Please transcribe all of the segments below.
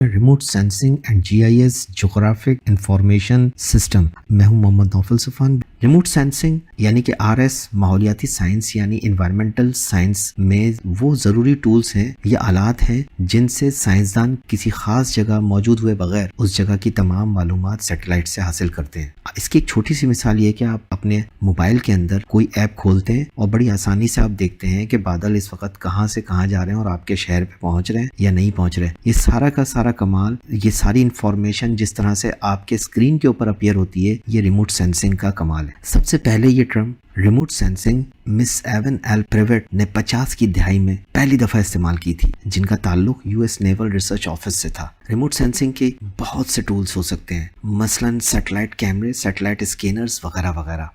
Remote sensing and GIS geographic information system. मैं हूं Mohammad Naufal सुफान। Remote sensing यानी कि आरएस माहौलियाती साइंस यानी इन्वायरमेंटल साइंस में वो ज़रूरी टूल्स हैं या आलात हैं जिनसे साइंसदान किसी ख़ास जगह मौजूद हुए बगैर उस जगह की तमाम मालूमात सैटेलाइट से हासिल करते हैं। इसकी एक छोटी सी मिसाल ये कि आप अपने मोबाइल के अंदर कोई ऐप खोलते हैं और बड़ी आसानी से आप देखते हैं कि बादल इस वक्त कहाँ से कहाँ जा रहे हैं और आपके शहर पे पहुंच रहे हैं या नहीं पहुंच रहे। ये सारा का सारा कमाल, ये सारी इंफॉर्मेशन जिस तरह से आपके स्क्रीन के ऊपर अपीयर होती है, ये रिमोट सेंसिंग का कमाल है। सबसे पहले ये टर्म रिमोट सेंसिंग मिस एवन एल प्रेवेट ने 50 की दहाई में पहली दफा इस्तेमाल की थी, जिनका ताल्लुक यूएस नेवल रिसर्च ऑफिस से था। रिमोट सेंसिंग के बहुत से टूल्स हो सकते हैं, मसलन सैटेलाइट कैमरे, सैटेलाइट स्कैनर्स वगैरह वगैरह।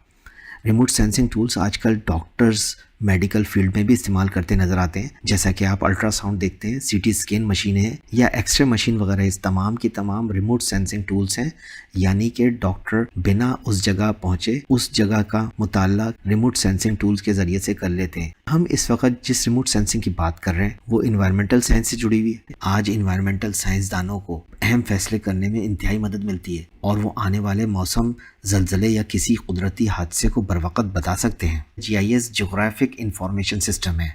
रिमोट सेंसिंग टूल्स आजकल डॉक्टर्स मेडिकल फील्ड में भी इस्तेमाल करते नजर आते हैं, जैसा कि आप अल्ट्रासाउंड देखते हैं, सीटी स्कैन मशीनें हैं या एक्सरे मशीन वगैरह। इस तमाम की तमाम रिमोट सेंसिंग टूल्स हैं, यानी कि डॉक्टर बिना उस जगह पहुंचे उस जगह का मुताला रिमोट सेंसिंग टूल्स के जरिए से कर लेते हैं। हम इस वक्त जिस रिमोट सेंसिंग की बात कर रहे हैं वो इन्वायरमेंटल साइंस से जुड़ी हुई है। आज इन्वायरमेंटल साइंसदानों को अहम फैसले करने में इंतहाई मदद मिलती है और वो आने वाले मौसम, जलजले या किसी कुदरती हादसे को बरवक़्त बता सकते हैं। जीआईएस जोग्राफिक इंफॉर्मेशन सिस्टम है।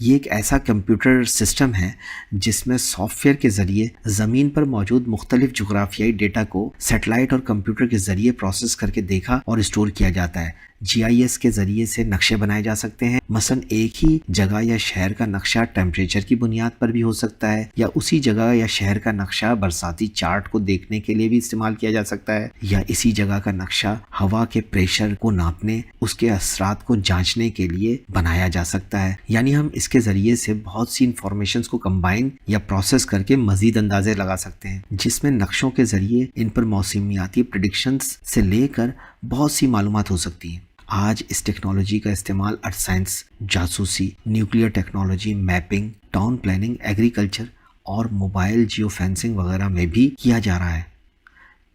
ये एक ऐसा कंप्यूटर सिस्टम है जिसमें सॉफ्टवेयर के ज़रिए ज़मीन पर मौजूद मुख्तलिफ जोग्राफियाई डेटा को सैटेलाइट और कंप्यूटर के ज़रिए प्रोसेस करके देखा और स्टोर किया जाता है। जीआईएस के ज़रिए से नक्शे बनाए जा सकते हैं। मसलन एक ही जगह या शहर का नक्शा टेम्परेचर की बुनियाद पर भी हो सकता है, या उसी जगह या शहर का नक्शा बरसाती चार्ट को देखने के लिए भी इस्तेमाल किया जा सकता है, या इसी जगह का नक्शा हवा के प्रेशर को नापने, उसके असरात को जांचने के लिए बनाया जा सकता है। यानी हम इसके ज़रिए से बहुत सी इंफॉर्मेशन को कंबाइन या प्रोसेस करके मजीद अंदाजे लगा सकते हैं, जिसमें नक्शों के ज़रिए इन पर मौसमियाती प्रेडिक्शंस से लेकर बहुत सी मालूमात हो सकती हैं। आज इस टेक्नोलॉजी का इस्तेमाल अर्थ साइंस, जासूसी, nuclear technology, mapping, town planning, agriculture और मोबाइल जियो फेंसिंग वगैरह में भी किया जा रहा है।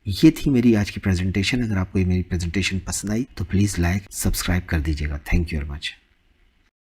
ये थी मेरी आज की प्रेजेंटेशन। अगर आपको ये मेरी प्रेजेंटेशन पसंद आई तो प्लीज़ लाइक, सब्सक्राइब कर दीजिएगा। Thank you very much.